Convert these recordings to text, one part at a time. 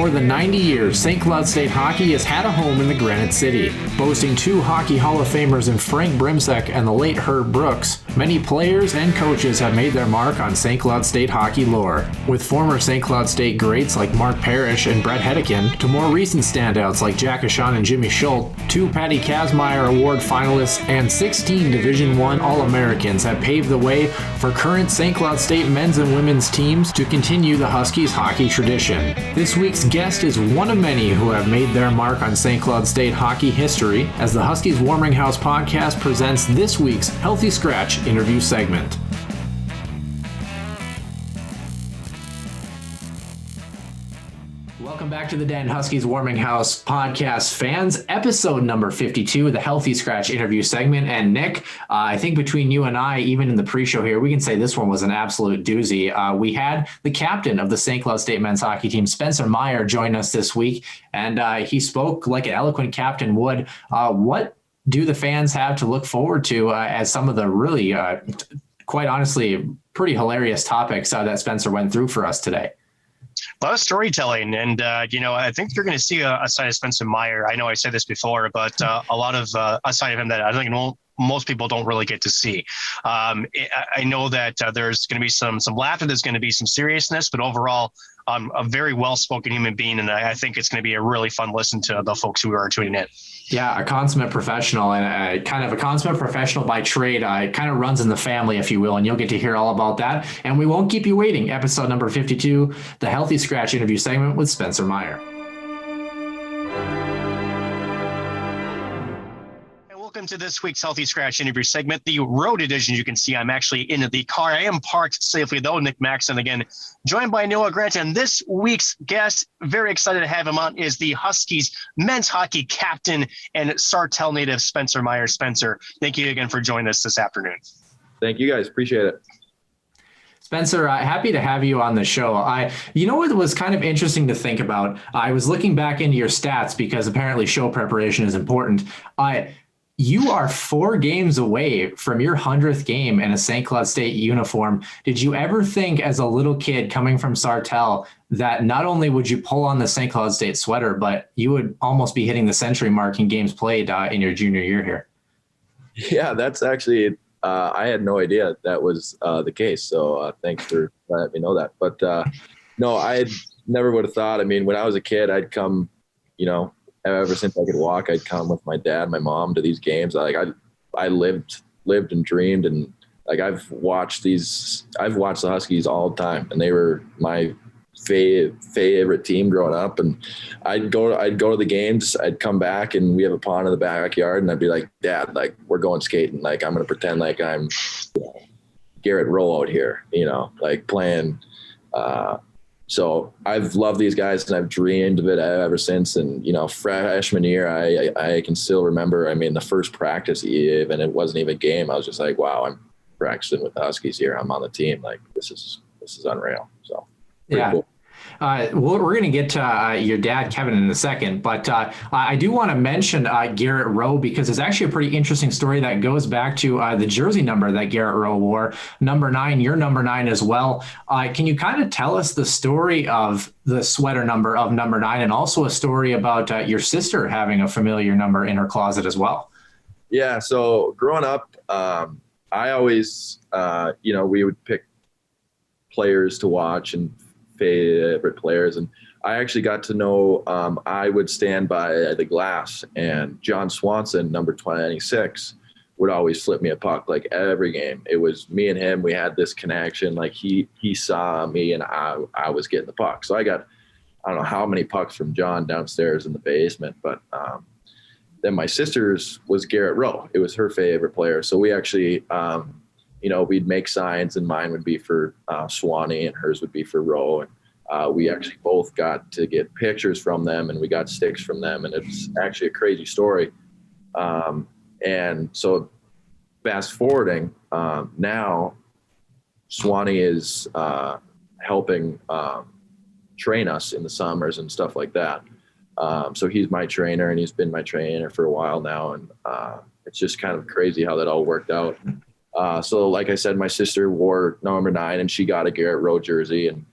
more than 90 years, St. Cloud State Hockey has had a home in the Granite City. Boasting two Hockey Hall of Famers in Frank Brimsek and the late Herb Brooks, many players and coaches have made their mark on St. Cloud State hockey lore. With former St. Cloud State greats like Mark Parrish and Brett Hedekin, to more recent standouts like Jack Ashawn and Jimmy Schultz, two Patty Kazmaier Award finalists, and 16 Division I All-Americans have paved the way for current St. Cloud State men's and women's teams to continue the Huskies hockey tradition. This week's guest is one of many who have made their mark on St. Cloud State hockey history as the Huskies Warming House podcast presents this week's Healthy Scratch interview segment. Welcome back to the Den Huskies Warming House podcast, fans. Episode number 52, the Healthy Scratch interview segment. And Nick, I think between you and I, even in the pre-show here, we can say this one was an absolute doozy. We had the captain of the St. Cloud State men's hockey team, Spencer Meier, join us this week. And he spoke like an eloquent captain would. What do the fans have to look forward to as some of the really, quite honestly, pretty hilarious topics that Spencer went through for us today? A lot of storytelling, and I think you're going to see a side of Spencer Meier. I know I said this before, but a lot of a side of him that I think most people don't really get to see. I know that there's going to be some laughter, there's going to be some seriousness, but overall, a very well-spoken human being, and I think it's going to be a really fun listen to the folks who are tuning in. Yeah, a consummate professional, and kind of a consummate professional by trade. It kind of runs in the family, if you will, and you'll get to hear all about that. And we won't keep you waiting. Episode number 52, the Healthy Scratch interview segment with Spencer Meier. Welcome to this week's Healthy Scratch interview segment, the road edition. You can see I'm actually in the car. I am parked safely, though. Nick Maxon again, joined by Noah Grant. And this week's guest, very excited to have him on, is the Huskies men's hockey captain and Sartell native, Spencer Meier. Spencer, thank you again for joining us this afternoon. Thank you, guys. Appreciate it. Spencer, happy to have you on the show. You know what was kind of interesting to think about? I was looking back into your stats because apparently show preparation is important. You are 4 games away from your 100th game in a St. Cloud State uniform. Did you ever think as a little kid coming from Sartell that not only would you pull on the St. Cloud State sweater, but you would almost be hitting the century mark in games played in your junior year here? Yeah, that's actually I had no idea that was the case. So thanks for letting me know that. But no, I never would have thought. I mean, when I was a kid, I'd come, ever since I could walk, I'd come with my dad, my mom to these games. I lived and dreamed, and I've watched the Huskies all the time, and they were my favorite team growing up. And I'd go to the games, I'd come back, and we have a pond in the backyard, and I'd be like, Dad, we're going skating. I'm going to pretend like I'm Garrett Rowe out here, playing. So I've loved these guys, and I've dreamed of it ever since. And, freshman year, I can still remember, the first practice even, it wasn't even a game. I was just like, wow, I'm practicing with the Huskies here. I'm on the team. This is unreal. So yeah. Cool. We're going to get to your dad, Kevin, in a second, but I do want to mention Garrett Rowe because it's actually a pretty interesting story that goes back to the jersey number that Garrett Rowe wore, number 9, your number 9 as well. Can you kind of tell us the story of the sweater number of number 9 and also a story about your sister having a familiar number in her closet as well? Yeah, so growing up, I always, we would pick players to watch and favorite players, and I actually got to know I would stand by the glass, and John Swanson, number 26, would always flip me a puck every game. It was me and him. We had this connection. He saw me, and I was getting the puck. So I got, I don't know how many pucks from John downstairs in the basement, but then my sister's was Garrett Rowe. It was her favorite player. So we actually we'd make signs, and mine would be for Swanee and hers would be for Rowe. And we actually both got to get pictures from them, and we got sticks from them. And it's actually a crazy story. And so fast forwarding, now Swanee is helping train us in the summers and stuff like that. So he's my trainer, and he's been my trainer for a while now. And it's just kind of crazy how that all worked out. So like I said, my sister wore number 9, and she got a Garrett Rowe jersey, and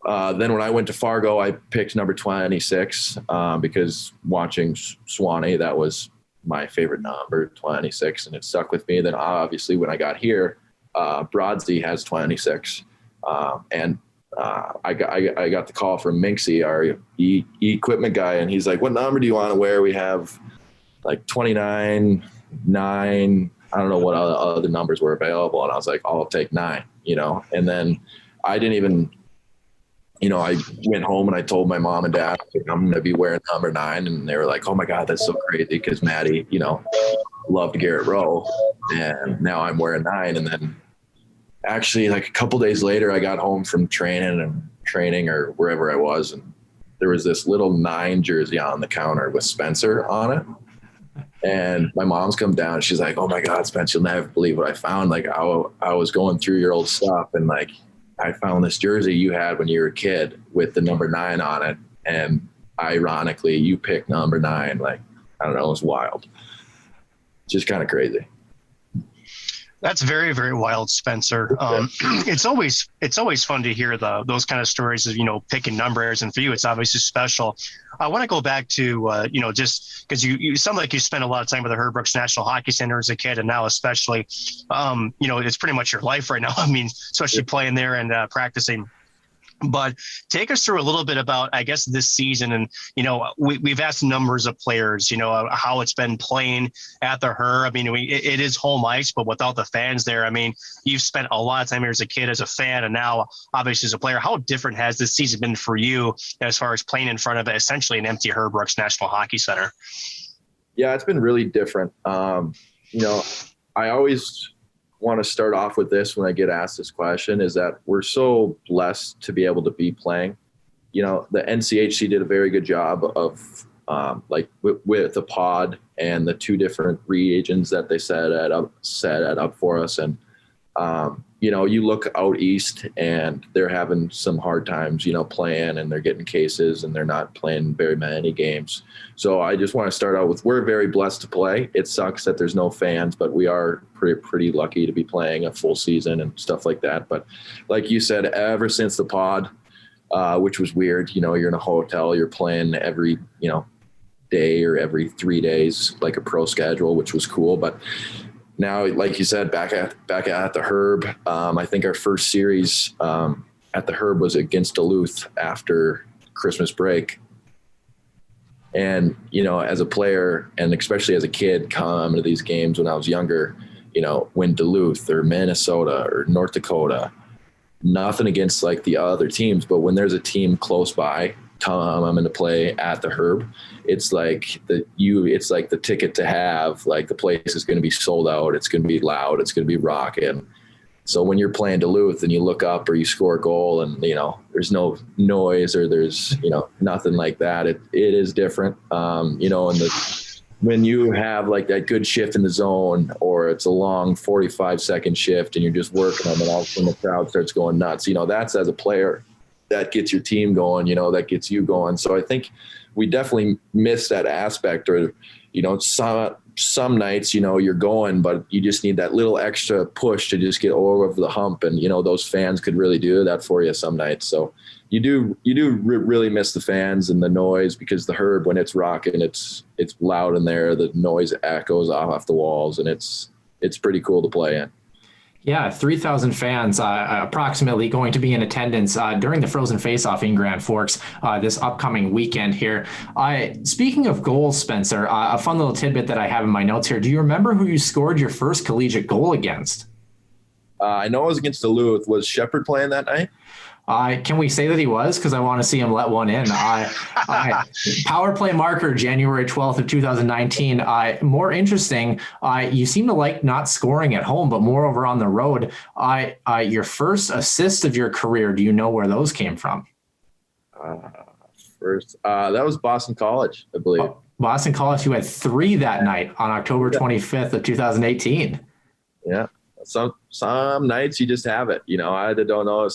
Then when I went to Fargo, I picked number 26 because watching Swanee, that was my favorite number, 26, and it stuck with me. Then obviously when I got here, Broadsea has 26. And I got the call from Minxie, our equipment guy, and he's like, what number do you want to wear? We have like 29, 9, I don't know what other numbers were available. And I was like, I'll take 9, and then I didn't even, I went home and I told my mom and dad, I'm going to be wearing number 9. And they were like, oh my God, that's so crazy. Because Maddie, loved Garrett Rowe, and now I'm wearing 9. And then actually like a couple days later, I got home from training or wherever I was. And there was this little 9 jersey on the counter with Spencer on it. And my mom's come down. She's like, oh my God, Spencer, you'll never believe what I found. Like I was going through your old stuff, and like, I found this jersey you had when you were a kid with the number 9 on it. And ironically, you picked number 9. Like, I don't know, it was wild. Just kind of crazy. That's very, very wild, Spencer. It's always fun to hear those kind of stories of, picking numbers. And for you, it's obviously special. I want to go back to, just because you sound like you spent a lot of time with the Herb Brooks National Hockey Center as a kid, and now especially, it's pretty much your life right now. I mean, especially playing there and practicing. But take us through a little bit about, I guess, this season. And, we've asked numbers of players, how it's been playing at the Herb. I mean, it is home ice, but without the fans there, I mean, you've spent a lot of time here as a kid, as a fan, and now obviously as a player. How different has this season been for you as far as playing in front of essentially an empty Herb Brooks National Hockey Center? Yeah, it's been really different. I always want to start off with this when I get asked this question, is that we're so blessed to be able to be playing. The NCHC did a very good job of with the pod and the 2 different reagents that they set up for us. And, you look out east and they're having some hard times, playing, and they're getting cases and they're not playing very many games. So I just want to start out with, we're very blessed to play. It sucks that there's no fans, but we are pretty lucky to be playing a full season and stuff like that. But like you said, ever since the pod, which was weird, you're in a hotel, you're playing every, day or every 3 days, like a pro schedule, which was cool. But now, like you said, back at the Herb, I think our first series at the Herb was against Duluth after Christmas break. And, as a player, and especially as a kid coming to these games when I was younger, when Duluth or Minnesota or North Dakota, nothing against like the other teams, but when there's a team close by, I'm going to play at the Herb, it's like the ticket to have. Like, the place is going to be sold out. It's going to be loud. It's going to be rocking. So when you're playing Duluth and you look up or you score a goal and, there's no noise or there's, nothing like that, it is different. And when you have like that good shift in the zone, or it's a long 45-second shift and you're just working them, and all of a sudden the crowd starts going nuts, that's, as a player, that gets your team going, that gets you going. So I think we definitely miss that aspect, or, some nights, you're going, but you just need that little extra push to just get over the hump. And, those fans could really do that for you some nights. So you do really miss the fans and the noise, because the Herb, when it's rocking, it's loud in there. The noise echoes off the walls, and it's pretty cool to play in. Yeah, 3,000 fans approximately going to be in attendance during the Frozen Face-Off in Grand Forks this upcoming weekend here. Speaking of goals, Spencer, a fun little tidbit that I have in my notes here. Do you remember who you scored your first collegiate goal against? I know it was against Duluth. Was Shepard playing that night? Can we say that he was? Because I want to see him let one in. Power play marker, January 12th of 2019. More interesting, you seem to like not scoring at home, but more over on the road. Your first assist of your career, do you know where those came from? That was Boston College, I believe. Boston College, who had 3 that night on October 25th of 2018. Yeah. Some nights you just have it. I don't know.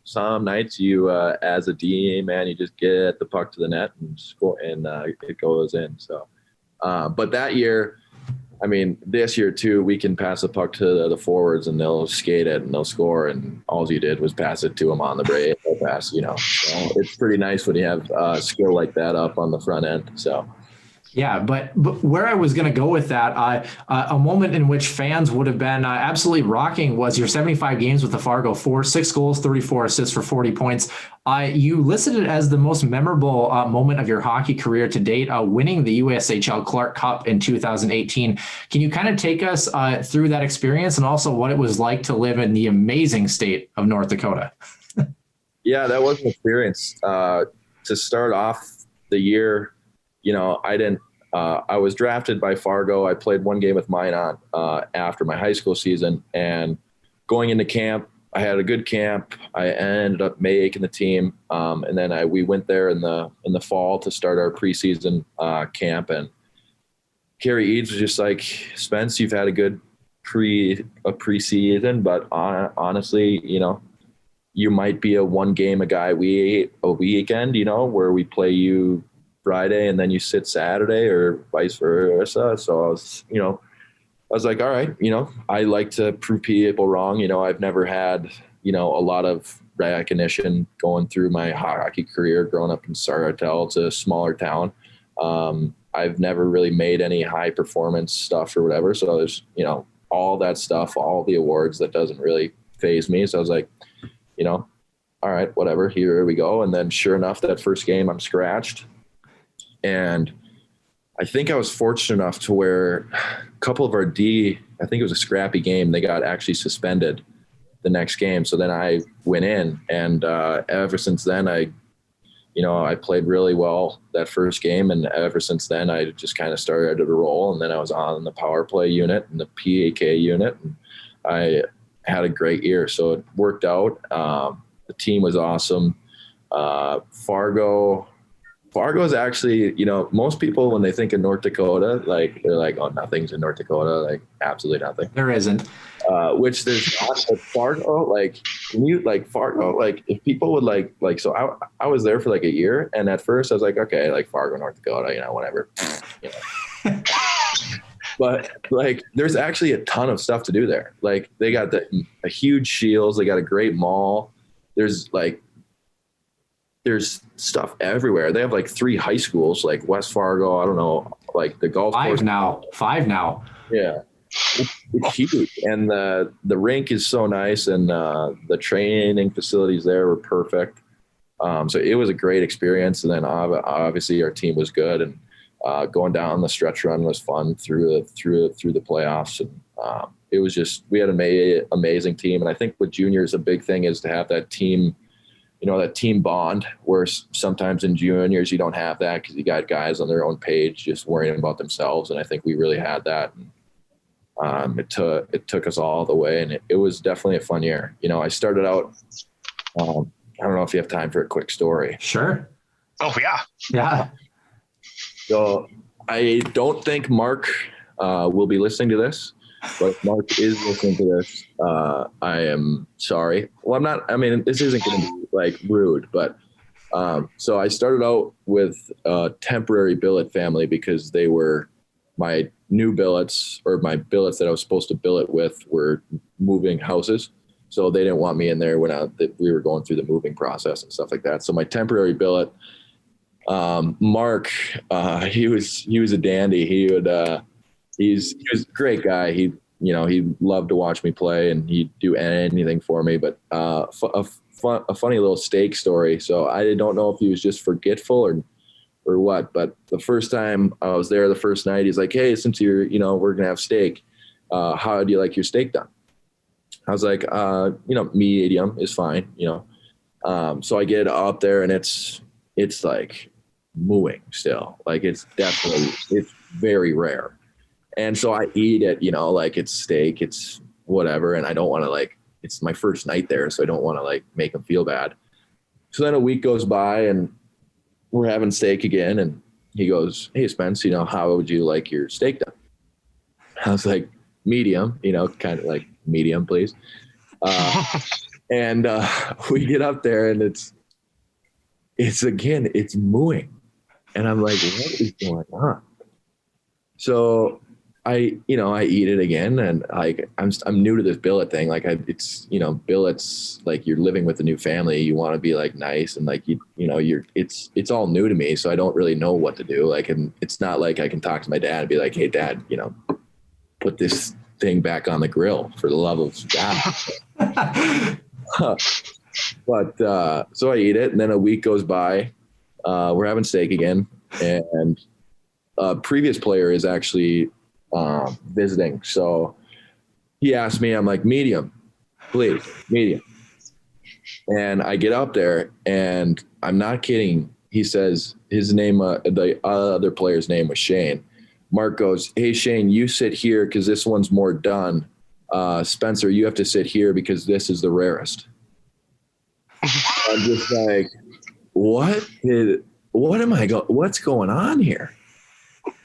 Some nights you, as a DA man, you just get the puck to the net and score, and it goes in. So, but that year, this year too, we can pass the puck to the forwards and they'll skate it and they'll score. And all you did was pass it to them on the break, pass, So it's pretty nice when you have skill like that up on the front end. So. Yeah, but where I was going to go with that, a moment in which fans would have been absolutely rocking was your 75 games with the Fargo, 6 goals, 34 assists for 40 points. You listed it as the most memorable moment of your hockey career to date, winning the USHL Clark Cup in 2018. Can you kind of take us through that experience and also what it was like to live in the amazing state of North Dakota? Yeah, that was an experience. To start off the year, I was drafted by Fargo. I played one game with Meier after my high school season, and going into camp, I had a good camp. I ended up making the team, and then we went there in the fall to start our preseason camp. And Kerry Eads was just like, Spence, you've had a good preseason, but honestly, you might be a one game a weekend, where we play you Friday and then you sit Saturday or vice versa. So I was like, all right, I like to prove people wrong. I've never had, a lot of recognition going through my hockey career, growing up in Sartell. It's a smaller town. I've never really made any high performance stuff or whatever. So there's, all that stuff, all the awards, that doesn't really faze me. So I was like, all right, whatever, here we go. And then sure enough, that first game I'm scratched. And I think I was fortunate enough to where a couple of our I think it was a scrappy game, they got actually suspended the next game. So then I went in, and ever since then, I played really well that first game. And ever since then, I just kind of started to roll. And then I was on the power play unit and the PAK unit. And I had a great year. So it worked out. The team was awesome. Fargo is actually, most people, when they think of North Dakota, they're like, oh, nothing's in North Dakota, like absolutely nothing. There isn't. Which there's not. But Fargo, Fargo, if people would so I was there for like a year, and at first I was like, okay, like Fargo, North Dakota, whatever. But there's actually a ton of stuff to do there. Like they got a huge Shields, they got a great mall. There's stuff everywhere. They have 3 high schools, like West Fargo. I don't know, the golf course. 5 now. Yeah, it's huge, and the rink is so nice, and the training facilities there were perfect. So it was a great experience. And then obviously our team was good, and going down the stretch run was fun through the playoffs. And it was just, we had an amazing team. And I think with juniors, a big thing is to have that team, that team bond, where sometimes in juniors you don't have that because you got guys on their own page just worrying about themselves. And I think we really had that. And it took us all the way, and it was definitely a fun year. I started out, I don't know if you have time for a quick story. Sure. Oh yeah. Yeah. So I don't think Mark will be listening to this, but if Mark is listening to this, I am sorry. Well, I'm not. I mean, this isn't going to be rude, but so I started out with a temporary billet family because they were my new billets, or my billets that I was supposed to billet with were moving houses. So they didn't want me in there when we were going through the moving process and stuff like that. So my temporary billet, Mark, he was a dandy. He was a great guy. He loved to watch me play, and he'd do anything for me. But a funny little steak story. So I don't know if he was just forgetful or what, but the first time I was there, the first night, he's like, hey, since we're going to have steak, how do you like your steak done? I was like, medium is fine, So I get up there, and it's like mooing still. It's very rare. And so I eat it, it's steak, it's whatever. And I don't want to it's my first night there, so I don't want to make him feel bad. So then a week goes by, and we're having steak again. And he goes, hey, Spence, how would you like your steak done? I was like, medium, kind of like medium, please. And we get up there, and it's mooing. And I'm like, what is going on? So I eat it again, and like I'm new to this billet thing. Like it's billets, like you're living with a new family. You want to be like nice, and like it's all new to me, so I don't really know what to do. Like, and it's not like I can talk to my dad and be like, hey dad, put this thing back on the grill for the love of God. But so I eat it, and then a week goes by. We're having steak again, and a previous player is actually visiting. So he asked me, I'm like, medium, please, medium. And I get up there, and I'm not kidding. He says his name, the other player's name was Shane. Mark goes, hey, Shane, you sit here because this one's more done. Spencer, you have to sit here because this is the rarest. I'm just like, what's going on here?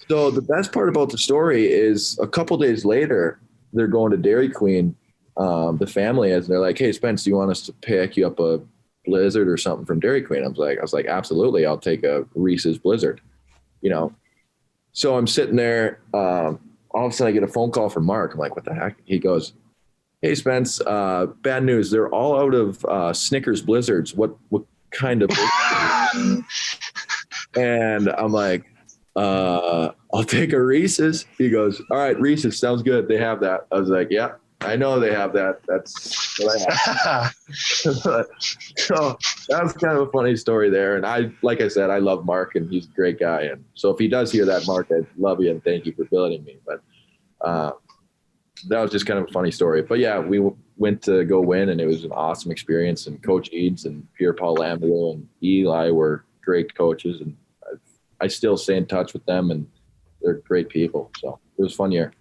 So the best part about the story is a couple days later, they're going to Dairy Queen, the family is, and they're like, hey, Spence, do you want us to pick you up a Blizzard or something from Dairy Queen? I was like, absolutely. I'll take a Reese's Blizzard, So I'm sitting there. All of a sudden I get a phone call from Mark. I'm like, what the heck? He goes, hey, Spence, bad news. They're all out of Snickers Blizzards. What kind of Blizzard? And I'm like, I'll take a Reese's. He goes, all right, Reese's sounds good. They have that. I was like, yeah, I know they have that. That's what I have. So that was kind of a funny story there. And like I said, I love Mark, and he's a great guy. And so if he does hear that, Mark, I love you and thank you for billeting me. But that was just kind of a funny story. But yeah, we went to go win, and it was an awesome experience. And Coach Eads and Pierre-Paul Lamberto and Eli were great coaches, and I still stay in touch with them, and they're great people. So it was a fun year.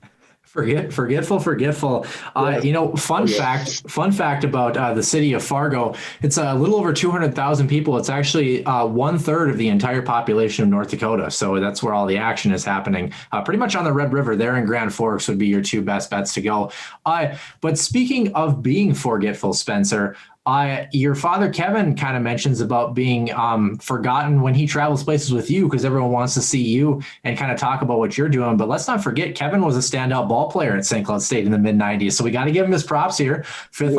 Forgetful. Fun fact about the city of Fargo. It's a little over 200,000 people. It's actually 1/3 of the entire population of North Dakota. So that's where all the action is happening. Pretty much on the Red River there in Grand Forks would be your two best bets to go. But speaking of being forgetful, Spencer, your father, Kevin, kind of mentions about being forgotten when he travels places with you because everyone wants to see you and kind of talk about what you're doing. But let's not forget, Kevin was a standout ball player at St. Cloud State in the mid-90s. So we got to give him his props here. Fifth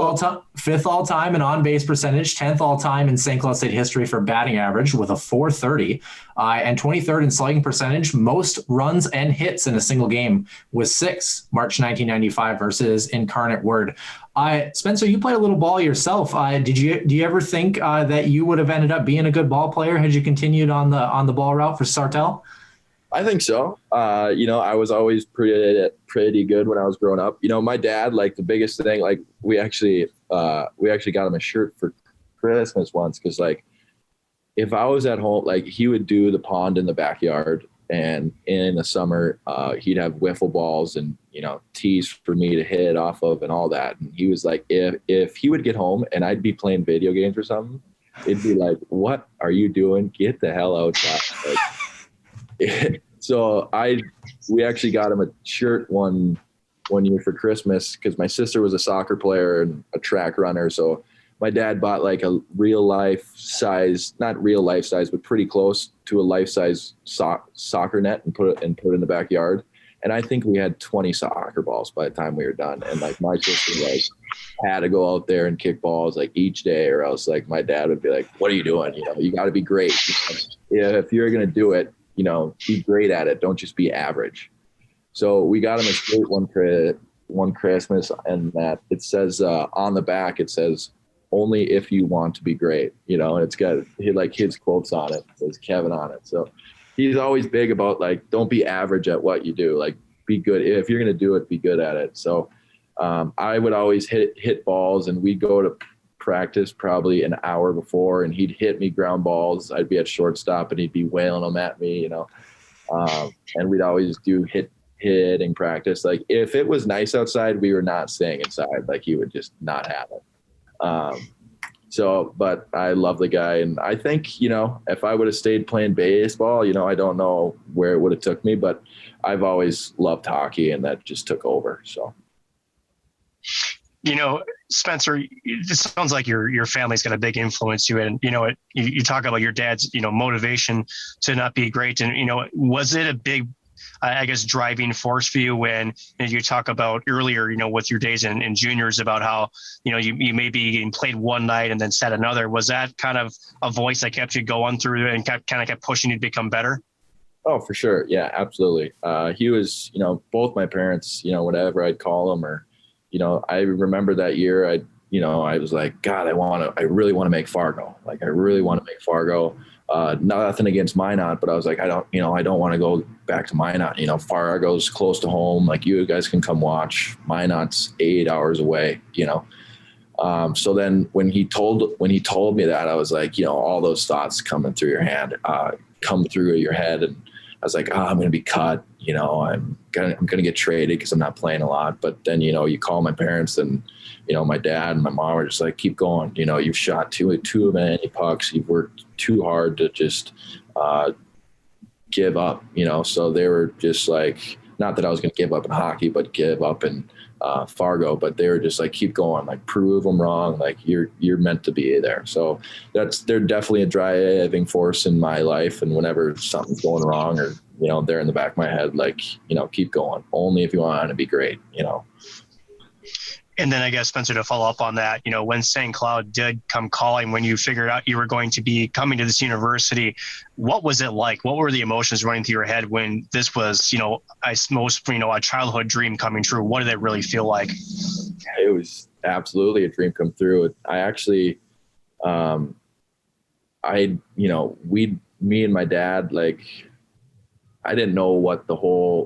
all-time in on-base percentage, 10th all-time in St. Cloud State history for batting average with a .430, and 23rd in slugging percentage, most runs and hits in a single game with 6, March 1995 versus Incarnate Word. Spencer, you played a little ball yourself. Do you ever think that you would have ended up being a good ball player had you continued on the ball route for Sartell? I think so. I was always pretty good when I was growing up. My dad, like the biggest thing, like we actually got him a shirt for Christmas once because like if I was at home, like he would do the pond in the backyard. And in the summer, he'd have wiffle balls and, tees for me to hit off of and all that. And he was like, if he would get home and I'd be playing video games or something, it'd be like, what are you doing? Get the hell outside. So we actually got him a shirt one year for Christmas because my sister was a soccer player and a track runner. So my dad bought like a real life size, not real life size, but pretty close to a life size soccer net and put it in the backyard. And I think we had 20 soccer balls by the time we were done. And like my sister like had to go out there and kick balls like each day, or else like my dad would be like, what are you doing? You got to be great. If you're going to do it, be great at it. Don't just be average. So we got him a shirt one Christmas, and that it says on the back, it says, only if you want to be great, and it's got his quotes on it. It says Kevin on it. So he's always big about like, don't be average at what you do. Like be good. If you're going to do it, be good at it. So I would always hit balls, and we'd go to practice probably an hour before, and he'd hit me ground balls. I'd be at shortstop and he'd be wailing them at me, and we'd always do hitting practice. Like if it was nice outside, we were not staying inside. Like he would just not have it. But I love the guy, and I think, if I would have stayed playing baseball, I don't know where it would have took me, but I've always loved hockey, and that just took over. So, Spencer, it sounds like your family's got a big influence you, and you talk about your dad's, motivation to not be great. And, was it a big, I guess, driving force for you when you talk about earlier, with your days in juniors about how, you may be getting played one night and then set another. Was that kind of a voice that kept you going through and kept pushing you to become better? Oh, for sure. Yeah, absolutely. He was, both my parents, whatever I'd call him, or, I remember that year I was like, God, I really want to make Fargo. Like, I really want to make Fargo. Nothing against Minot, but I was like, I don't want to go back to Minot. Fargo's close to home. Like, you guys can come watch. Minot's 8 hours away, So then when he told me that, I was like, all those thoughts coming through your head. And I was like, I'm going to be cut. I'm going to get traded because I'm not playing a lot. But then, you call my parents, and, my dad and my mom were just like, keep going. You've shot too many pucks. You've worked too hard to just give up, So they were just like, not that I was going to give up in hockey, but give up in Fargo. But they were just like, keep going, like, prove them wrong. Like, you're meant to be there. So they're definitely a driving force in my life. And whenever something's going wrong, or, they're in the back of my head, like, keep going. Only if you want to be great, And then I guess, Spencer, to follow up on that, when St. Cloud did come calling, when you figured out you were going to be coming to this university, what was it like? What were the emotions running through your head when this was, a childhood dream coming true? What did it really feel like? It was absolutely a dream come true. I actually, me and my dad, like, I didn't know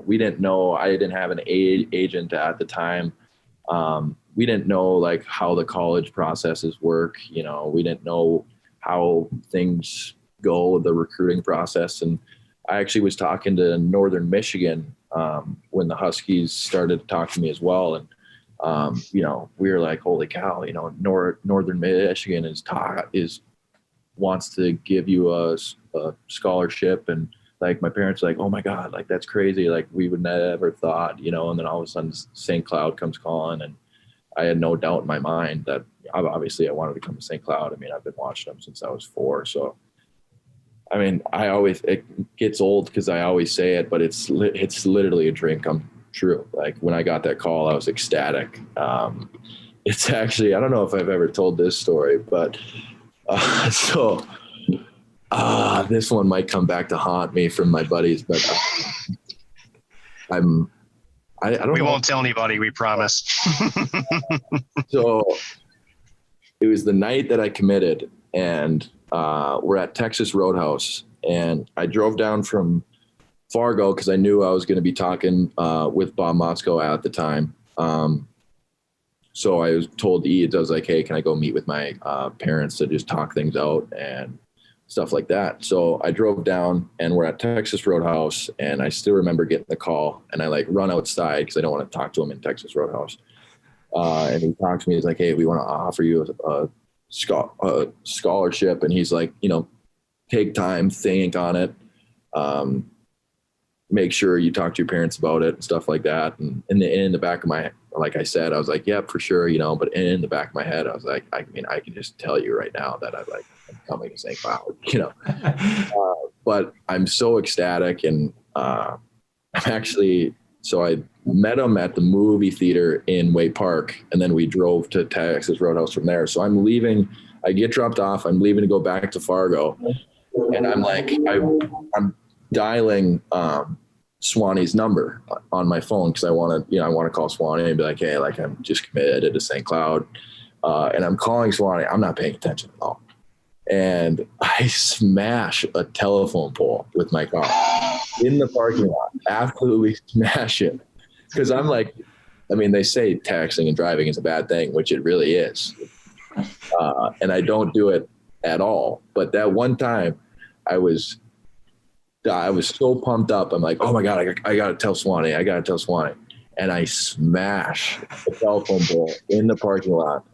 we didn't know, I didn't have an agent at the time. We didn't know, like, how the college processes work. We didn't know how things go, the recruiting process. And I actually was talking to Northern Michigan when the Huskies started to talk to me as well. And, we were like, holy cow, Northern Michigan wants to give you a scholarship. And, like, my parents were like, oh my God, like, that's crazy. Like, we would never thought, and then all of a sudden St. Cloud comes calling, and I had no doubt in my mind that obviously I wanted to come to St. Cloud. I mean, I've been watching them since I was 4. So, I mean, it gets old because I always say it, but it's literally a dream come true. Like, when I got that call, I was ecstatic. It's actually, I don't know if I've ever told this story, but this one might come back to haunt me from my buddies, but I don't know. We won't tell anybody, we promise. So it was the night that I committed, and we're at Texas Roadhouse, and I drove down from Fargo because I knew I was going to be talking with Bob Motzko at the time. So I was told I was like, hey, can I go meet with my parents to just talk things out and stuff like that. So I drove down, and we're at Texas Roadhouse, and I still remember getting the call, and I, like, run outside because I don't want to talk to him in Texas Roadhouse. And he talks to me. He's like, hey, we want to offer you a scholarship. And he's like, take time, think on it. Make sure you talk to your parents about it and stuff like that. And in the back of my, like I said, I was like, yeah, for sure. But in the back of my head, I was like, I can just tell you right now that I'm coming to St. Cloud, but I'm so ecstatic. And I'm actually, so I met him at the movie theater in Way Park, and then we drove to Texas Roadhouse from there. So I'm leaving, I get dropped off, I'm leaving to go back to Fargo, and I'm like, I'm dialing Swanee's number on my phone because I want to call Swanee and be like, hey, like, I'm just committed to St. Cloud, and I'm calling Swanee. I'm not paying attention at all, and I smash a telephone pole with my car in the parking lot. Absolutely smash it, because I'm like, I mean, they say texting and driving is a bad thing, which it really is, and I don't do it at all. But that one time, I was so pumped up. I'm like, oh my God, I got to tell Swanee. And I smash the telephone pole in the parking lot.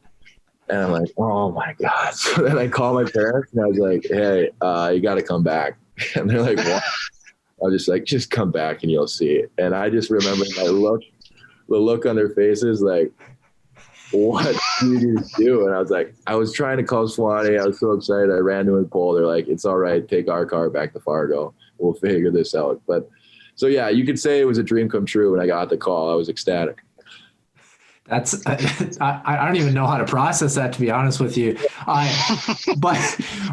And I'm like, oh my God. So then I call my parents, and I was like, hey, you got to come back. And they're like, what? I was just like, just come back and you'll see it. And I just remember the look on their faces, like, what do you do? And I was like, I was trying to call Swanee. I was so excited. I ran to a pole. They're like, it's all right. Take our car back to Fargo. We'll figure this out. But So yeah, you could say it was a dream come true when I got the call. I was ecstatic. That's I don't even know how to process that, to be honest with you. But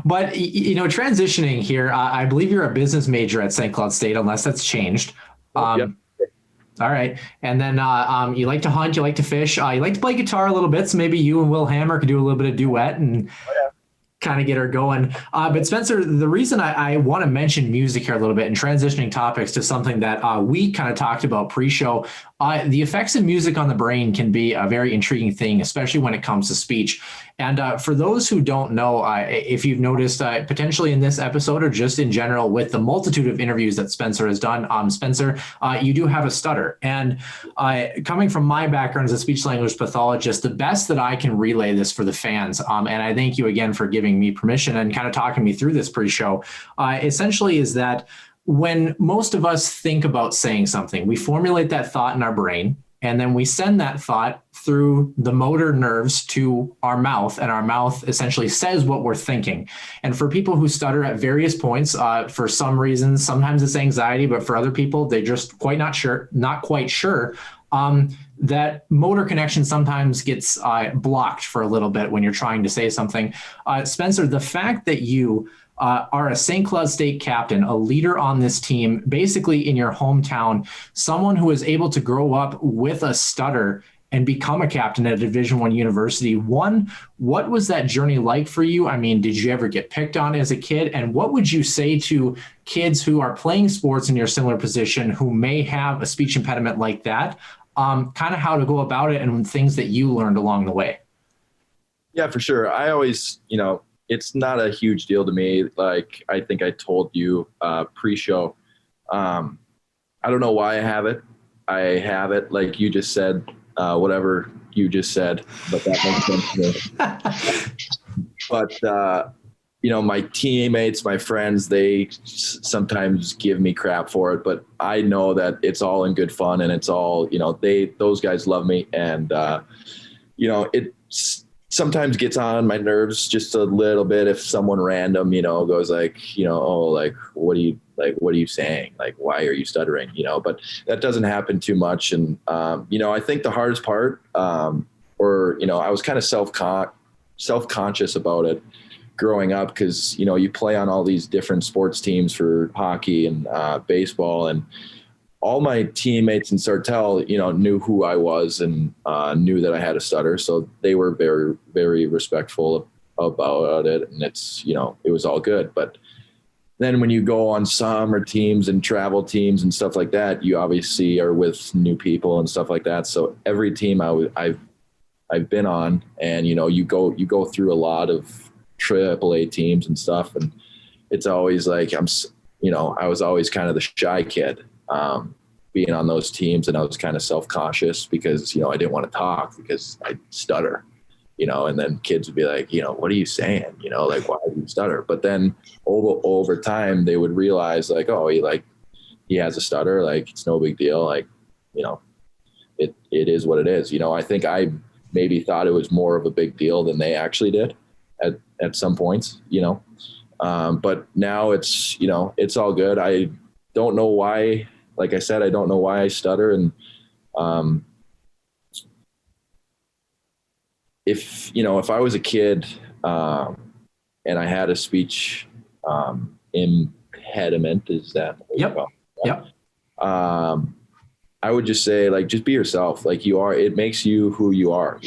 transitioning here, I believe you're a business major at St. Cloud State, unless that's changed. Yep. All right, and then you like to hunt, you like to fish, you like to play guitar a little bit. So maybe you and Will Hammer could do a little bit of duet and kind of get her going. But Spencer, the reason I want to mention music here a little bit and transitioning topics to something that we kind of talked about pre-show, the effects of music on the brain can be a very intriguing thing, especially when it comes to speech. And for those who don't know, if you've noticed potentially in this episode or just in general with the multitude of interviews that Spencer has done, Spencer, you do have a stutter. And coming from my background as a speech language pathologist, the best that I can relay this for the fans, and I thank you again for giving me permission and kind of talking me through this pre-show, essentially is that when most of us think about saying something, we formulate that thought in our brain, and then we send that thought through the motor nerves to our mouth, and our mouth essentially says what we're thinking. And for people who stutter at various points, for some reasons, sometimes it's anxiety, but for other people, they're just not quite sure. That motor connection sometimes gets blocked for a little bit when you're trying to say something. Spencer, the fact that you are a St. Cloud State captain, a leader on this team, basically in your hometown, someone who is able to grow up with a stutter and become a captain at a Division I university. One, what was that journey like for you? I mean, did you ever get picked on as a kid? And what would you say to kids who are playing sports in your similar position who may have a speech impediment like that? Kind of how to go about it and things that you learned along the way. Yeah, for sure. I always, it's not a huge deal to me. Like I think I told you pre-show. I don't know why I have it. I have it, like you just said, whatever you just said, but that makes sense to me. But my teammates, my friends, they sometimes give me crap for it, but I know that it's all in good fun, and it's all, those guys love me, and it sometimes gets on my nerves just a little bit if someone random, goes like, oh, like, what are you saying? Like, why are you stuttering? But that doesn't happen too much. And, I think the hardest part, I was kind of self-conscious about it growing up because, you play on all these different sports teams for hockey and baseball, and all my teammates in Sartell, knew who I was and knew that I had a stutter. So they were very, very respectful about it. And it's, it was all good. But then when you go on summer teams and travel teams and stuff like that, you obviously are with new people and stuff like that. So every team I've been on, and, you go through a lot of AAA teams and stuff. And it's always like, I was always kind of the shy kid. Being on those teams, and I was kind of self-conscious because, I didn't want to talk because I stutter, and then kids would be like, what are you saying? Like, why do you stutter? But then over time they would realize like, oh, he has a stutter. Like, it's no big deal. Like, it is what it is. I think I maybe thought it was more of a big deal than they actually did at some points, but now it's, it's all good. I don't know why. Like I said, I don't know why I stutter. And if I was a kid and I had a speech impediment, is that? Yep. Yep. I would just say, like, just be yourself. Like you are, it makes you who you are.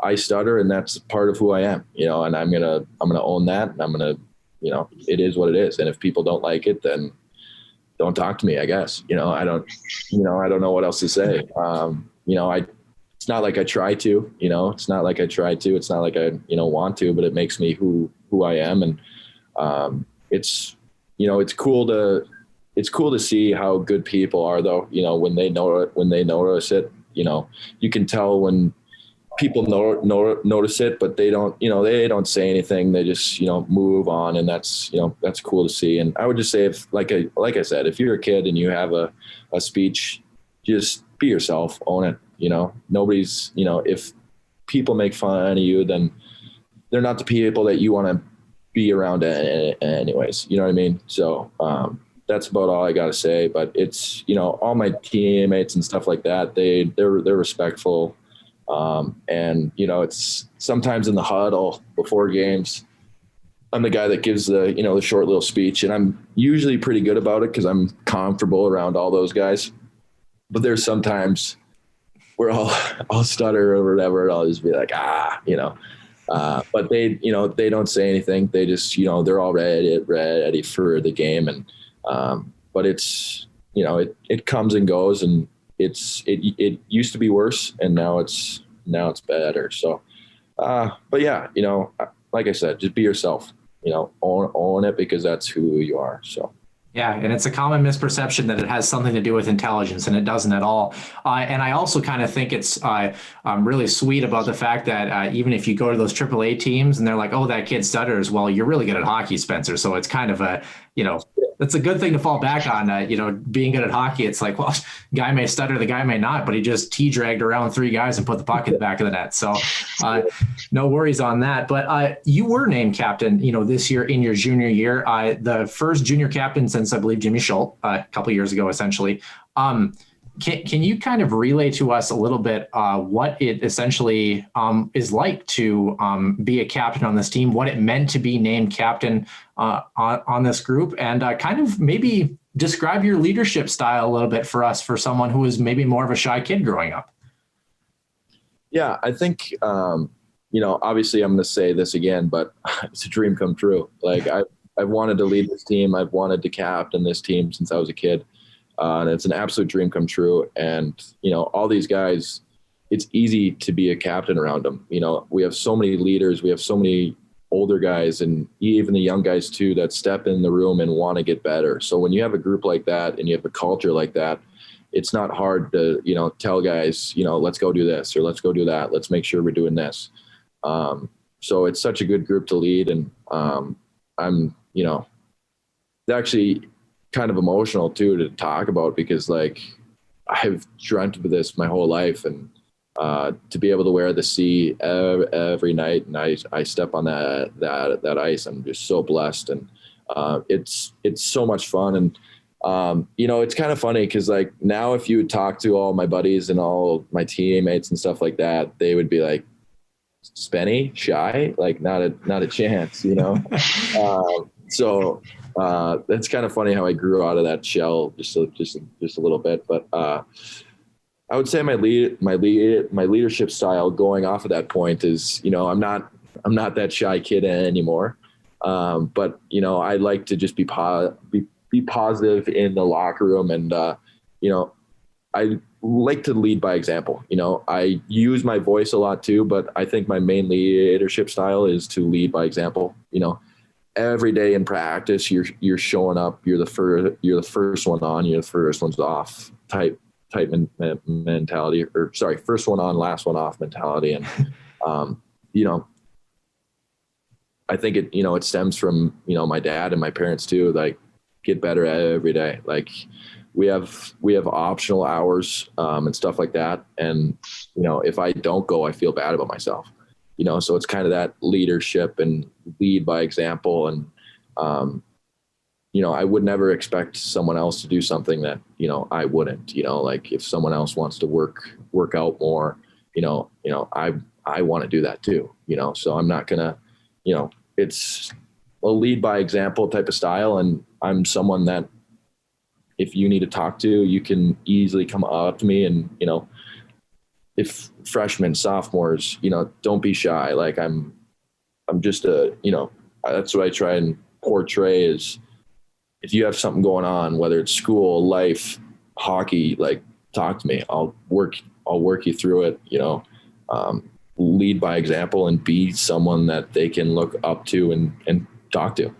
I stutter, and that's part of who I am. And I'm gonna own that, and I'm gonna, it is what it is. And if people don't like it, then don't talk to me, I guess. I don't know what else to say. It's not like I try to, it's not like I try to, it's not like I, want to, but it makes me who I am. And it's cool to see how good people are though, when they notice it, you can tell when people notice it, but they don't say anything. They just, move on. And that's cool to see. And I would just say, if like I said, if you're a kid and you have a speech, just be yourself, own it. Nobody's, if people make fun of you, then they're not the people that you want to be around anyways. You know what I mean? So, that's about all I got to say. But it's, all my teammates and stuff like that, they're respectful. And, it's sometimes in the huddle before games, I'm the guy that gives the, the short little speech, and I'm usually pretty good about it because I'm comfortable around all those guys. But there's sometimes where I'll stutter or whatever. I'll just be like, but they don't say anything. They just, they're all ready for the game. And, but it's, it comes and goes, and it used to be worse, and now it's better. So, but yeah, like I said, just be yourself, own it, because that's who you are. So. Yeah, and it's a common misperception that it has something to do with intelligence, and it doesn't at all. And I also kind of think it's really sweet about the fact that even if you go to those AAA teams and they're like, oh, that kid stutters, well, you're really good at hockey, Spencer. So it's kind of a, that's a good thing to fall back on. Being good at hockey, it's like, well, guy may stutter, the guy may not, but he just dragged around 3 guys and put the puck in the back of the net. So no worries on that. But you were named captain, this year in your junior year, the first junior captain since I believe Jimmy Schultz a couple years ago, essentially. Can you kind of relay to us a little bit what it essentially is like to be a captain on this team, what it meant to be named captain on this group, and kind of maybe describe your leadership style a little bit for us, for someone who is maybe more of a shy kid growing up? Yeah, I think, obviously I'm going to say this again, but it's a dream come true. Like I've wanted to lead this team. I've wanted to captain this team since I was a kid. And it's an absolute dream come true. And, all these guys, it's easy to be a captain around them. We have so many leaders. We have so many older guys, and even the young guys too, that step in the room and want to get better. So when you have a group like that and you have a culture like that, it's not hard to, tell guys, let's go do this, or let's go do that. Let's make sure we're doing this. So it's such a good group to lead. And I'm, it's actually kind of emotional too to talk about, because like I've dreamt of this my whole life, and to be able to wear the C every night, and I step on that ice, I'm just so blessed. And it's so much fun. And it's kind of funny because like now if you would talk to all my buddies and all my teammates and stuff like that, they would be like, Spenny, shy, like not a chance, So that's kind of funny how I grew out of that shell just a little bit. But I would say my leadership style going off of that point is, I'm not that shy kid anymore. But I like to just be positive in the locker room, and I like to lead by example. I use my voice a lot too, but I think my main leadership style is to lead by example. Every day in practice, you're showing up. You're the first one on. You're the first one's off type mentality, or sorry, first one on, last one off mentality. And I think it stems from my dad and my parents too. Like, get better every day. Like we have optional hours and stuff like that. And if I don't go, I feel bad about myself. So it's kind of that leadership and lead by example. And, I would never expect someone else to do something that, I wouldn't, like if someone else wants to work out more, I want to do that too, so I'm not gonna, it's a lead by example type of style. And I'm someone that if you need to talk to, you can easily come up to me. And, if freshmen, sophomores, don't be shy. Like I'm just that's what I try and portray is, if you have something going on, whether it's school, life, hockey, like talk to me. I'll work you through it, lead by example and be someone that they can look up to and talk to.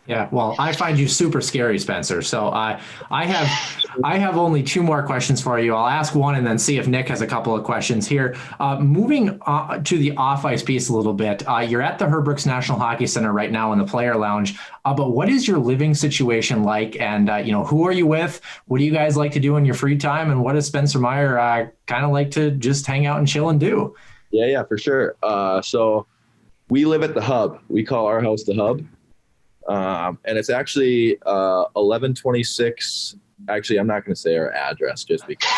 Yeah, well, I find you super scary, Spencer. So I have only 2 more questions for you. I'll ask one and then see if Nick has a couple of questions here. Moving to the off-ice piece a little bit, you're at the Herbrooks National Hockey Center right now in the player lounge. But what is your living situation like? And, who are you with? What do you guys like to do in your free time? And what does Spencer Meier kind of like to just hang out and chill and do? Yeah, for sure. So we live at the Hub. We call our house the Hub. And it's actually 1126. Actually, I'm not going to say our address just because.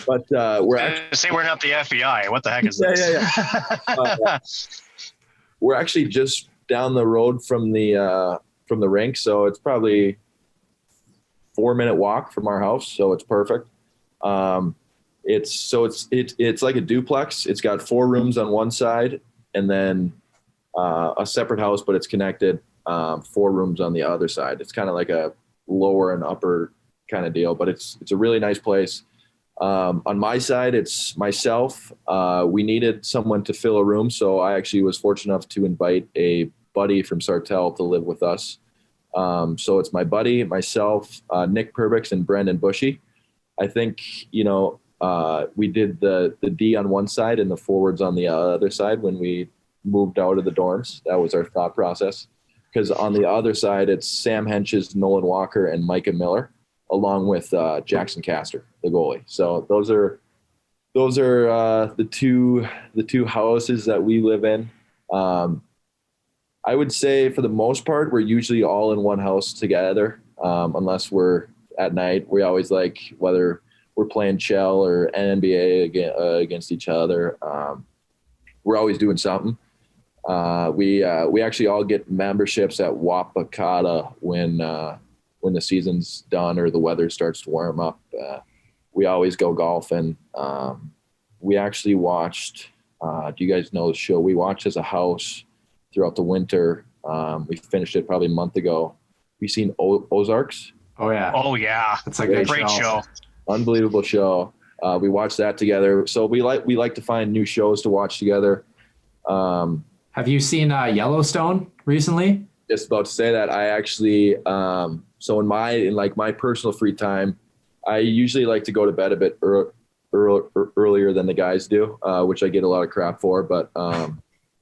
But we're actually say we're not the FBI. What the heck is this? Yeah. We're actually just down the road from the rink, so it's probably 4-minute walk from our house. So it's perfect. It's like a duplex. It's got 4 rooms on one side, and then a separate house, but it's connected. 4 rooms on the other side. It's kind of like a lower and upper kind of deal, but it's a really nice place. On my side, it's myself. We needed someone to fill a room, so I actually was fortunate enough to invite a buddy from Sartell to live with us. So it's my buddy, myself, Nick Perbix, and Brendan Bushy. I think, we did the D on one side and the forwards on the other side when we moved out of the dorms. That was our thought process. Because on the other side, it's Sam Henches, Nolan Walker, and Micah Miller, along with Jackson Castor, the goalie. So those are the two houses that we live in. I would say for the most part, we're usually all in one house together, unless we're at night. We always whether we're playing Shell or NBA against each other. We're always doing something. We actually all get memberships at Wapakata when the season's done or the weather starts to warm up. We always go golfing. We actually watched, do you guys know the show? We watched as a house throughout the winter. We finished it probably a month ago. We seen Ozarks. Oh yeah. Oh yeah. It's a great show. Unbelievable show. We watched that together. So we like to find new shows to watch together. Have you seen Yellowstone recently? Just about to say that. I actually, so in my personal free time, I usually like to go to bed a bit earlier than the guys do, which I get a lot of crap for, but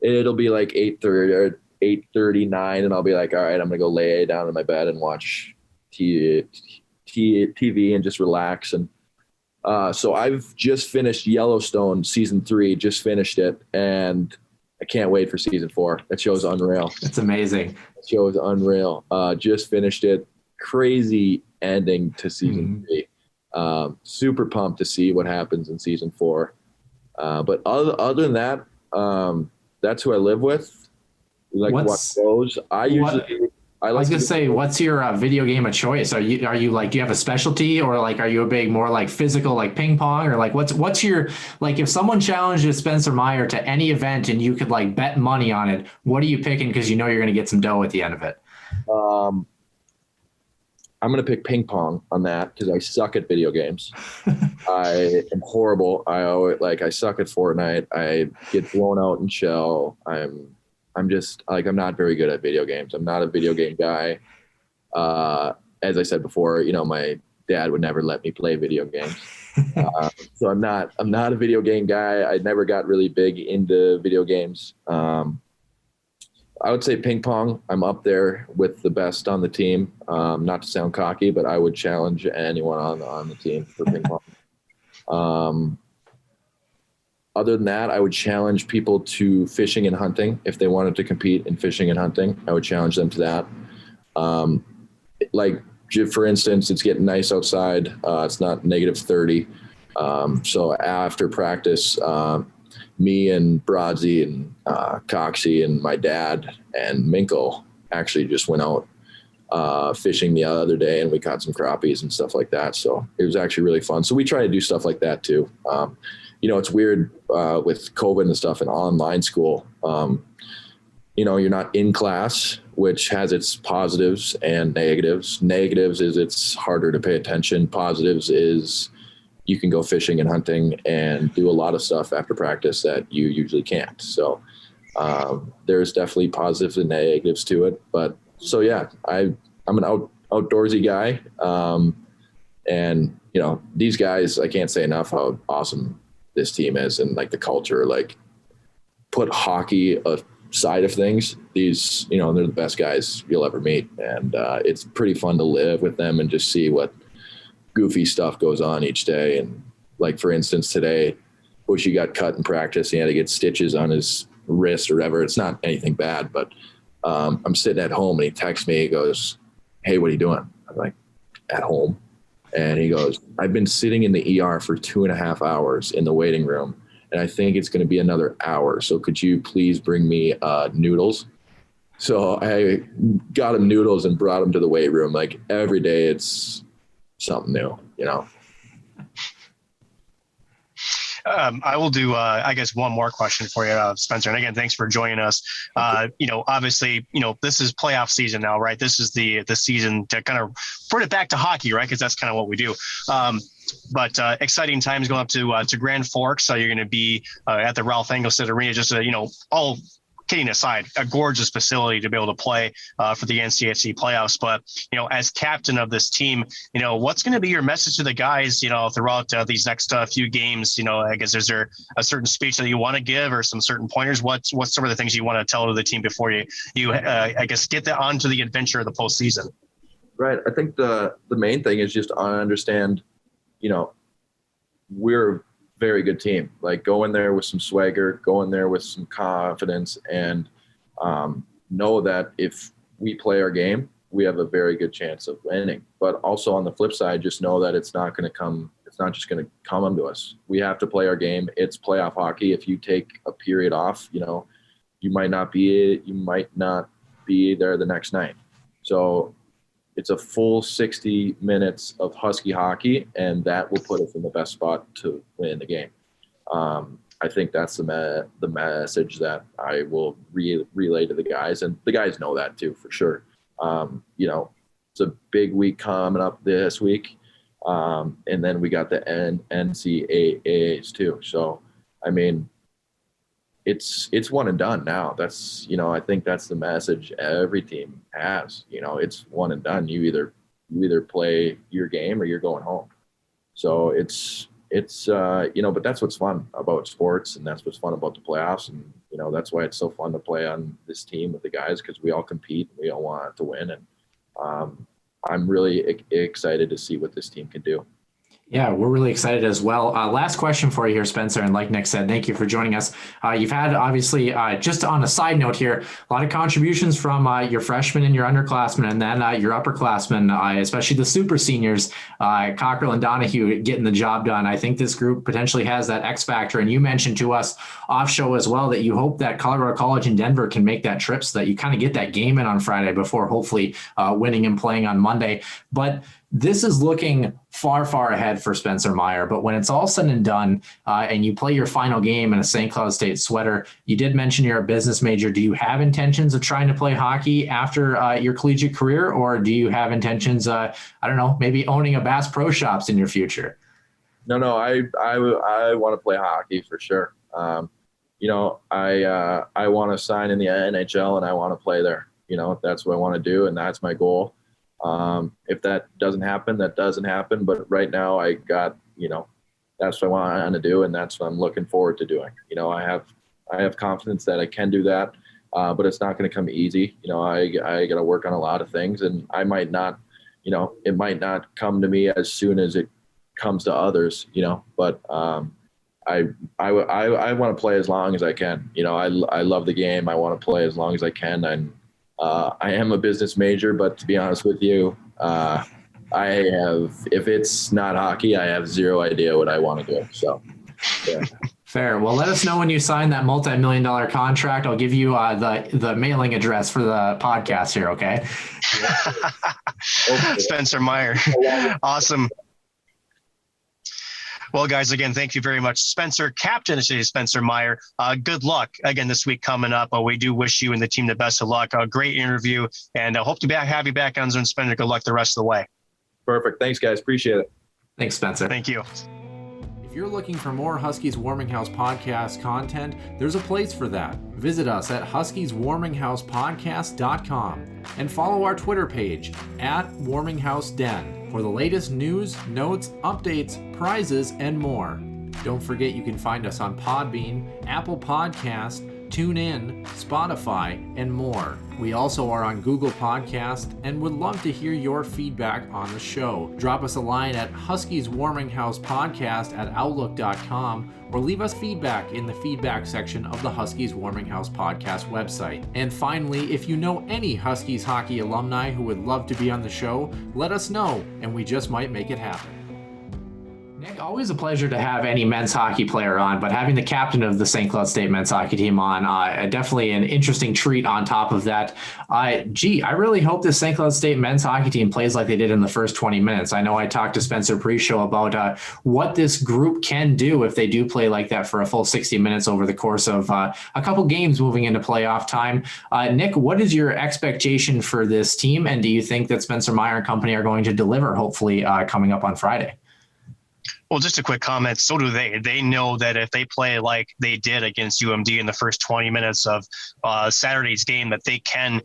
it'll be like 8:30 or 8:39 and I'll be like, all right, I'm gonna go lay down in my bed and watch TV and just relax. And so I've just finished Yellowstone season 3, just finished it, and I can't wait for season 4. That show's unreal. It's amazing. That show is unreal. Just finished it. Crazy ending to season 3. Super pumped to see what happens in season 4. But other than that, that's who I live with. We like to watch shows. I was gonna say, what's your video game of choice? Are you like, do you have a specialty, or like, are you a big more like physical, like ping pong, or like what's your, like, if someone challenges Spencer Meier to any event and you could like bet money on it, what are you picking? Because you know you're gonna get some dough at the end of it. I'm gonna pick ping pong on that because I suck at video games. I am horrible. I suck at Fortnite. I get blown out in Shell. I'm just like, I'm not very good at video games. I'm not a video game guy. As I said before, my dad would never let me play video games. So I'm not a video game guy. I never got really big into video games. I would say ping pong. I'm up there with the best on the team. Not to sound cocky, but I would challenge anyone on the team for ping pong. Other than that, I would challenge people to fishing and hunting. If they wanted to compete in fishing and hunting, I would challenge them to that. For instance, it's getting nice outside. It's not -30. So after practice, me and Brodsy and Coxie and my dad and Minkle actually just went out fishing the other day, and we caught some crappies and stuff like that. So it was actually really fun. So we try to do stuff like that too. It's weird with COVID and stuff in online school. You're not in class, which has its positives and negatives. Negatives is it's harder to pay attention. Positives is you can go fishing and hunting and do a lot of stuff after practice that you usually can't. So there's definitely positives and negatives to it. But so, yeah, I'm an outdoorsy guy. And, these guys, I can't say enough how awesome this team is, and like the culture, like put hockey aside of things. These, they're the best guys you'll ever meet. And it's pretty fun to live with them and just see what goofy stuff goes on each day. And like, for instance, today, Bushy got cut in practice. He had to get stitches on his wrist or whatever. It's not anything bad, but I'm sitting at home and he texts me. He goes, "Hey, what are you doing?" I'm like, "At home." And he goes, "I've been sitting in the ER for 2.5 hours in the waiting room, and I think it's going to be another hour. So could you please bring me noodles?" So I got him noodles and brought him to the weight room. Like every day it's something new, you know? I will do, I guess, one more question for you, Spencer. And again, thanks for joining us. Obviously, this is playoff season now, right? This is the season to kind of put it back to hockey, right? Because that's kind of what we do. But exciting times going up to Grand Forks. So you're going to be at the Ralph Engelstad Arena. Just all kidding aside, a gorgeous facility to be able to play for the NCHC playoffs. But, as captain of this team, what's going to be your message to the guys, throughout these next few games? I guess, is there a certain speech that you want to give or some certain pointers? What's some of the things you want to tell to the team before you I guess, get onto the adventure of the postseason? Right. I think the main thing is just to understand, we're a very good team. Like, go in there with some swagger, go in there with some confidence, and know that if we play our game, we have a very good chance of winning. But also on the flip side, just know that it's not just going to come onto us. We have to play our game. It's playoff hockey. If you take a period off, you might not be there the next night. So it's a full 60 minutes of Husky hockey, and that will put us in the best spot to win the game. I think that's the message that I will relay to the guys, and the guys know that too, for sure. It's a big week coming up this week, and then we got the NCAAs too. So, I mean, it's one and done now. That's, I think that's the message every team has. It's one and done. You either play your game or you're going home. So it's but that's what's fun about sports, and that's what's fun about the playoffs, and that's why it's so fun to play on this team with the guys, because we all compete and we all want to win, and I'm really excited to see what this team can do. Yeah, we're really excited as well. Last question for you here, Spencer. And like Nick said, thank you for joining us. You've had, obviously, just on a side note here, a lot of contributions from your freshmen and your underclassmen, and then your upperclassmen, especially the super seniors, Cockrell and Donahue, getting the job done. I think this group potentially has that X factor. And you mentioned to us off show as well that you hope that Colorado College and Denver can make that trip so that you kind of get that game in on Friday before hopefully winning and playing on Monday. But this is looking far, far ahead for Spencer Meier. But when it's all said and done and you play your final game in a St. Cloud State sweater, you did mention you're a business major. Do you have intentions of trying to play hockey after your collegiate career? Or do you have intentions, maybe owning a Bass Pro Shops in your future? No, I want to play hockey for sure. I want to sign in the NHL and I want to play there. That's what I want to do, and that's my goal. If that doesn't happen, that doesn't happen. But right now I got, that's what I want to do, and that's what I'm looking forward to doing. I have confidence that I can do that, but it's not going to come easy. I got to work on a lot of things, and I might not, it might not come to me as soon as it comes to others, but I want to play as long as I can. I love the game. I want to play as long as I can. And I am a business major, but to be honest with you, if it's not hockey, I have zero idea what I want to do. So, yeah. Fair. Well, let us know when you sign that multi-million-dollar contract. I'll give you the mailing address for the podcast here. Okay. Spencer Meier. Awesome. Well, guys, again, thank you very much. Spencer, Captain Spencer Meier, good luck again this week coming up. We do wish you and the team the best of luck. A great interview, and hope to have you back on Zone. Spencer, good luck the rest of the way. Perfect. Thanks, guys. Appreciate it. Thanks, Spencer. Thank you. If you're looking for more Huskies Warming House podcast content, there's a place for that. Visit us at huskieswarminghousepodcast.com and follow our Twitter page @warminghouseden for the latest news, notes, updates, prizes, and more. Don't forget you can find us on Podbean, Apple Podcast, TuneIn, Spotify, and more. We also are on Google Podcast and would love to hear your feedback on the show. Drop us a line at huskieswarminghousepodcast@outlook.com or leave us feedback in the feedback section of the Huskies Warming House podcast website. And finally, if you know any Huskies hockey alumni who would love to be on the show, let us know and we just might make it happen. Nick, always a pleasure to have any men's hockey player on, but having the captain of the St. Cloud State men's hockey team on, definitely an interesting treat on top of that. I really hope this St. Cloud State men's hockey team plays like they did in the first 20 minutes. I know I talked to Spencer pre-show about what this group can do if they do play like that for a full 60 minutes over the course of a couple games moving into playoff time. Nick, what is your expectation for this team, and do you think that Spencer Meier and company are going to deliver, hopefully, coming up on Friday? Well, just a quick comment. So do they. They know that if they play like they did against UMD in the first 20 minutes of Saturday's game, that they can,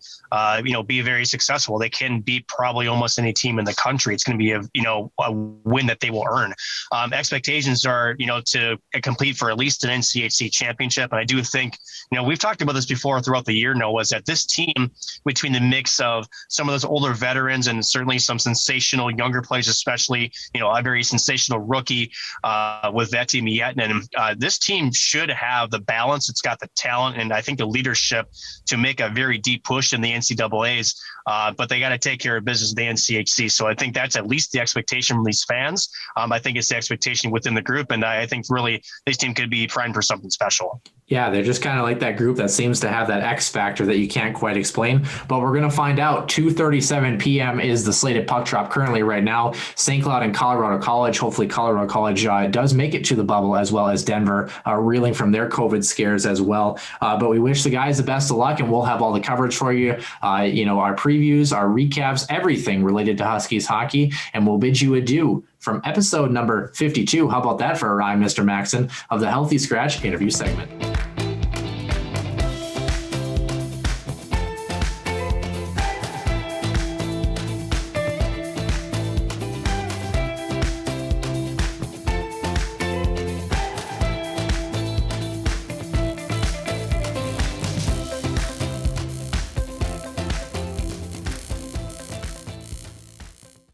be very successful. They can beat probably almost any team in the country. It's going to be a win that they will earn. Expectations are, to compete for at least an NCHC championship. And I do think, we've talked about this before throughout the year, Noah, is that this team, between the mix of some of those older veterans and certainly some sensational younger players, especially, a very sensational rookie with Vetti Miettinen. This team should have the balance. It's got the talent and I think the leadership to make a very deep push in the NCAAs, but they got to take care of business in the NCHC. So I think that's at least the expectation from these fans. I think it's the expectation within the group, and I think really this team could be primed for something special. Yeah, they're just kind of like that group that seems to have that X factor that you can't quite explain, but we're going to find out. 2:37 p.m. is the slated puck drop currently right now. St. Cloud and Colorado College. Hopefully Colorado College does make it to the bubble, as well as Denver reeling from their COVID scares as well. But we wish the guys the best of luck, and we'll have all the coverage for you. Our previews, our recaps, everything related to Huskies hockey, and we'll bid you adieu from episode number 52. How about that for a rhyme, Mr. Maxon, of the Healthy Scratch interview segment.